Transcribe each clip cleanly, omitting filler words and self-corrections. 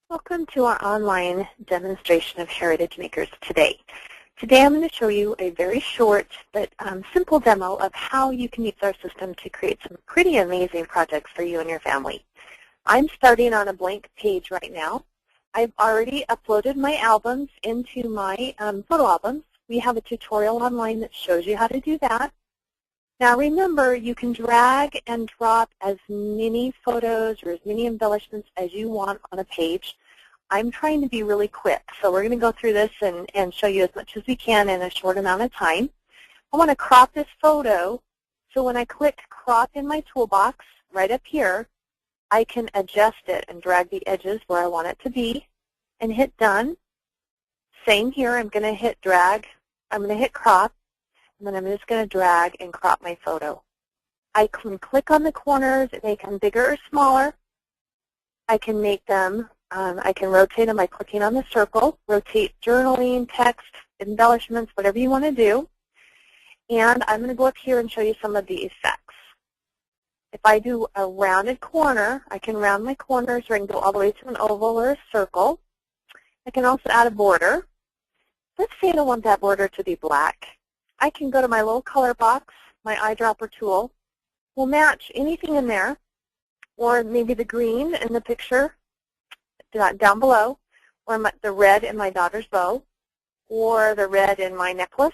Welcome to our online demonstration of Heritage Makers today. Today I'm going to show you a very short but simple demo of how you can use our system to create some pretty amazing projects for you and your family. I'm starting on a blank page right now. I've already uploaded my albums into my photo albums. We have a tutorial online that shows you how to do that. Now remember, you can drag and drop as many photos or as many embellishments as you want on a page. I'm trying to be really quick, so we're going to go through this and show you as much as we can in a short amount of time. I want to crop this photo, so when I click crop in my toolbox right up here, I can adjust it and drag the edges where I want it to be and hit done. Same here, I'm going to hit drag, I'm going to hit crop, and then I'm just going to drag and crop my photo. I can click on the corners and make them bigger or smaller. I can make them, I can rotate them by clicking on the circle, rotate journaling, text, embellishments, whatever you want to do. And I'm going to go up here and show you some of the effects. If I do a rounded corner, I can round my corners, or I can go all the way to an oval or a circle. I can also add a border. Let's say I don't want that border to be black. I can go to my little color box, my eyedropper tool. We'll match anything in there, or maybe the green in the picture down below, or the red in my daughter's bow, or the red in my necklace,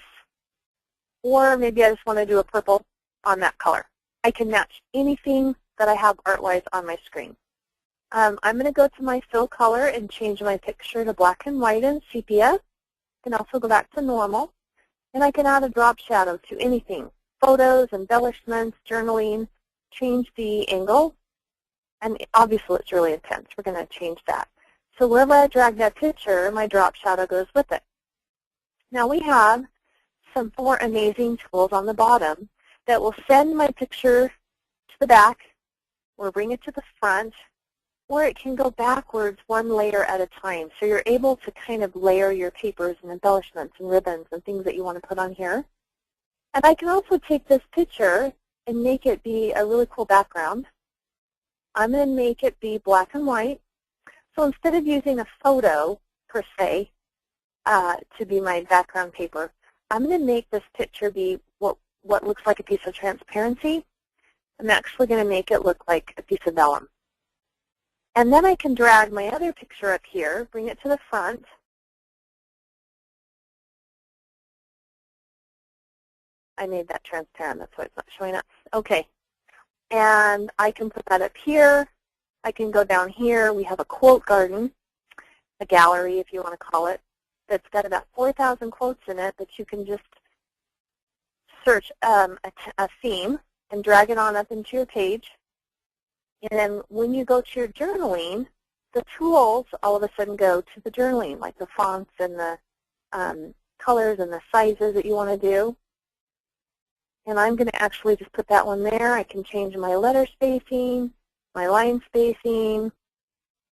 or maybe I just want to do a purple on that color. I can match anything that I have art-wise on my screen. I'm going to go to my fill color and change my picture to black and white and sepia. I can also go back to normal. And I can add a drop shadow to anything, photos, embellishments, journaling, change the angle. And obviously it's really intense. We're going to change that. So wherever I drag that picture, my drop shadow goes with it. Now we have some 4 amazing tools on the bottom that will send my picture to the back or bring it to the front, or it can go backwards one layer at a time. So you're able to kind of layer your papers and embellishments and ribbons and things that you want to put on here. And I can also take this picture and make it be a really cool background. I'm going to make it be black and white. So instead of using a photo, per se, to be my background paper, I'm going to make this picture be what looks like a piece of transparency. I'm actually going to make it look like a piece of vellum. And then I can drag my other picture up here, bring it to the front. I made that transparent, that's why it's not showing up. Okay. And I can put that up here. I can go down here. We have a quote garden, a gallery if you want to call it, that's got about 4,000 quotes in it that you can just search a theme and drag it on up into your page. And then when you go to your journaling, the tools all of a sudden go to the journaling, like the fonts and the colors and the sizes that you want to do. And I'm going to actually just put that one there. I can change my letter spacing, my line spacing.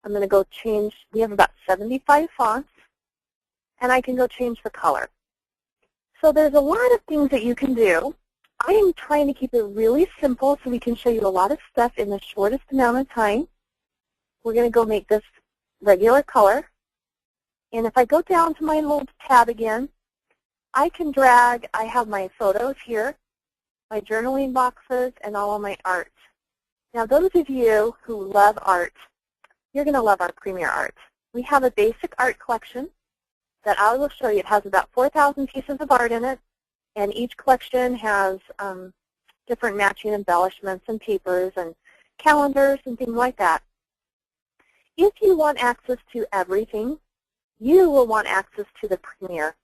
I'm going to go change, we have about 75 fonts, and I can go change the color. So there's a lot of things that you can do. I am trying to keep it really simple so we can show you a lot of stuff in the shortest amount of time. We're going to go make this regular color. And if I go down to my little tab again, I can drag, I have my photos here, my journaling boxes, and all of my art. Now those of you who love art, you're going to love our Premier Art. We have a basic art collection that I will show you. It has about 4,000 pieces of art in it. And each collection has different matching embellishments and papers and calendars and things like that. If you want access to everything, you will want access to the Premier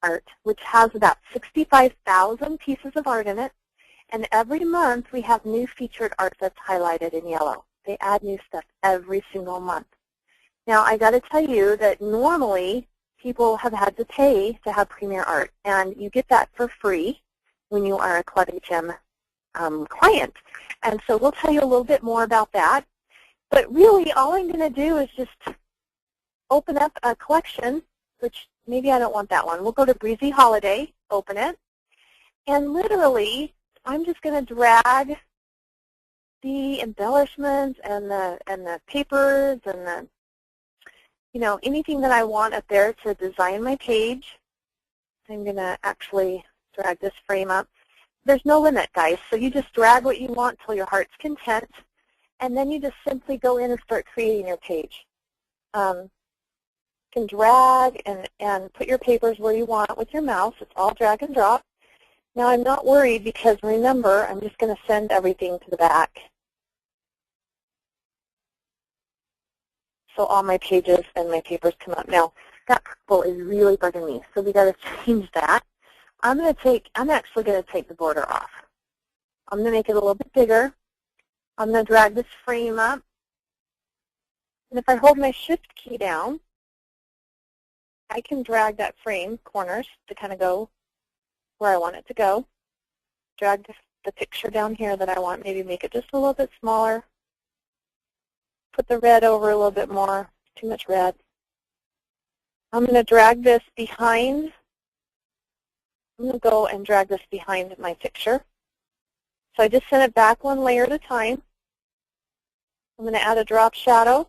Art, which has about 65,000 pieces of art in it. And every month we have new featured art that's highlighted in yellow. They add new stuff every single month. Now I got to tell you that normally people have had to pay to have Premier Art, and you get that for free when you are a Club HM client. And so we'll tell you a little bit more about that. But really, all I'm going to do is just open up a collection, which maybe I don't want that one. We'll go to Breezy Holiday, open it, and literally I'm just going to drag the embellishments and the papers and the anything that I want up there to design my page. I'm going to actually drag this frame up. There's no limit, guys, so you just drag what you want till your heart's content, and then you just simply go in and start creating your page. You can drag and put your papers where you want with your mouse. It's all drag and drop. Now I'm not worried because remember, I'm just going to send everything to the back. So all my pages and my papers come up. Now that purple is really bugging me, so we got to change that. I'm actually going to take the border off. I'm going to make it a little bit bigger. I'm going to drag this frame up. And if I hold my Shift key down, I can drag that frame corners to kind of go where I want it to go. Drag the picture down here that I want, maybe make it just a little bit smaller. Put the red over a little bit more, too much red. I'm going to drag this behind. I'm going to go and drag this behind my picture. So I just sent it back one layer at a time. I'm going to add a drop shadow.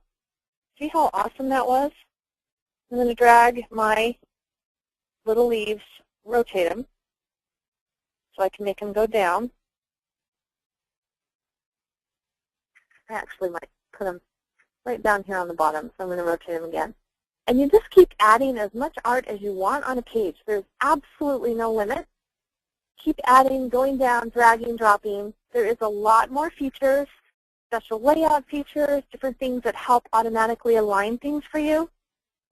See how awesome that was? I'm going to drag my little leaves, rotate them, so I can make them go down. I actually might put them right down here on the bottom, so I'm going to rotate them again. And you just keep adding as much art as you want on a page. There's absolutely no limit. Keep adding, going down, dragging, dropping. There is a lot more features, special layout features, different things that help automatically align things for you.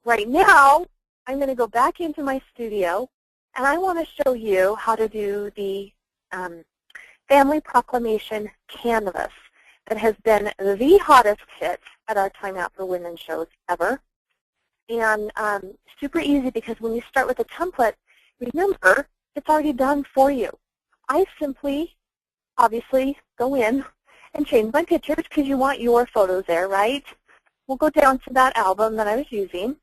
Right now, I'm going to go back into my studio, and I want to show you how to do the Family Proclamation canvas that has been the hottest hit at our Time Out for Women shows ever. And super easy because when you start with a template, remember, it's already done for you. I simply, obviously, go in and change my pictures because you want your photos there, right? We'll go down to that album that I was using.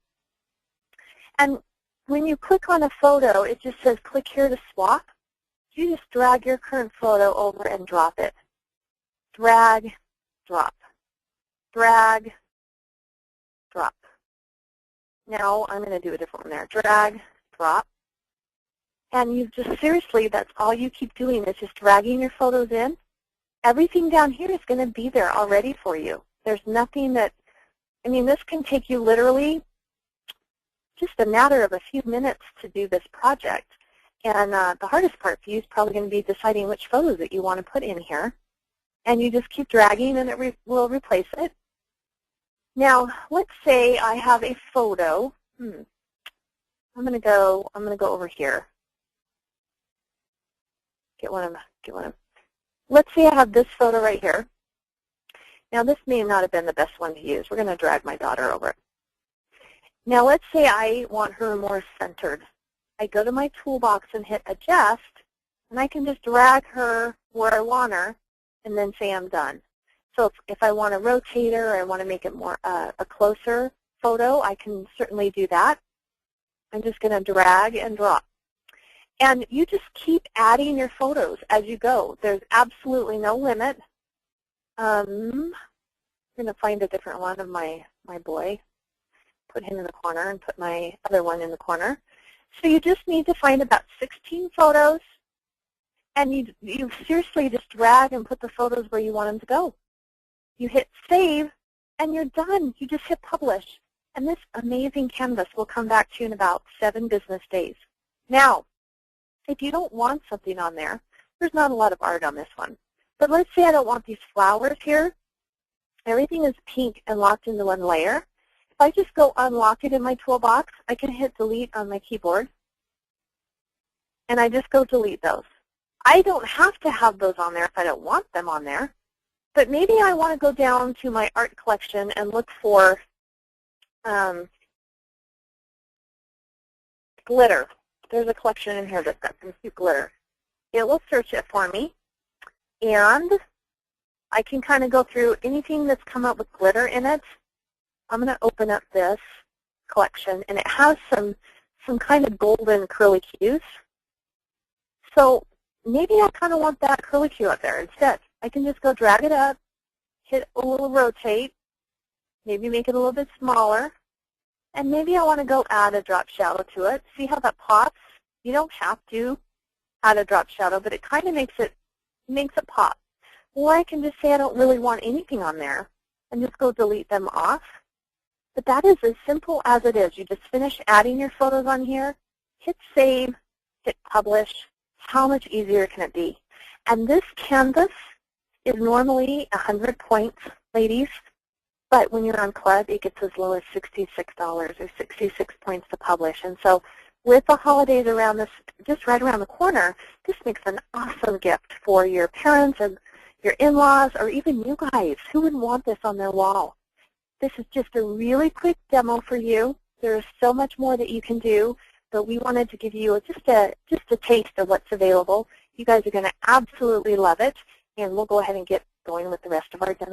And when you click on a photo, it just says click here to swap. You just drag your current photo over and drop it. Drag, drop. Drag, drop. Now I'm going to do a different one there. Drag, drop. And you just, seriously, that's all you keep doing is just dragging your photos in. Everything down here is going to be there already for you. There's nothing that, this can take you literally just a matter of a few minutes to do this project. And the hardest part for you is probably going to be deciding which photos that you want to put in here. And you just keep dragging and it will replace it. Now, let's say I have a photo. I'm going to go over here. Get one of. Let's say I have this photo right here. Now, this may not have been the best one to use. We're going to drag my daughter over it. Now, let's say I want her more centered. I go to my toolbox and hit Adjust, and I can just drag her where I want her and then say I'm done. So if I want to rotate her or I want to make it more a closer photo, I can certainly do that. I'm just going to drag and drop. And you just keep adding your photos as you go. There's absolutely no limit. I'm going to find a different one of my boy, put him in the corner, and put my other one in the corner. So you just need to find about 16 photos, and you seriously just drag and put the photos where you want them to go. You hit Save, and you're done. You just hit Publish. And this amazing canvas will come back to you in about 7 business days. Now, if you don't want something on there, there's not a lot of art on this one. But let's say I don't want these flowers here. Everything is pink and locked into one layer. If I just go unlock it in my toolbox, I can hit Delete on my keyboard. And I just go delete those. I don't have to have those on there if I don't want them on there. But maybe I want to go down to my art collection and look for glitter. There's a collection in here that's got some cute glitter. It will search it for me. And I can kind of go through anything that's come up with glitter in it. I'm going to open up this collection, and it has some kind of golden curlicues. So maybe I kind of want that curlicue up there instead. I can just go drag it up, hit a little rotate, maybe make it a little bit smaller, And maybe I want to go add a drop shadow to it. See how that pops? You don't have to add a drop shadow, but it kind of makes it pop. Or I can just say I don't really want anything on there and just go delete them off. But that is as simple as it is. You just finish adding your photos on here, hit save, hit publish. How much easier can it be? And this canvas is normally 100 points, ladies. But when you're on Club, it gets as low as $66 or 66 points to publish. And so with the holidays around this, just right around the corner, this makes an awesome gift for your parents or your in-laws or even you guys. Who would want this on their wall? This is just a really quick demo for you. There's so much more that you can do, but we wanted to give you just a taste of what's available. You guys are going to absolutely love it, and we'll go ahead and get going with the rest of our demonstration.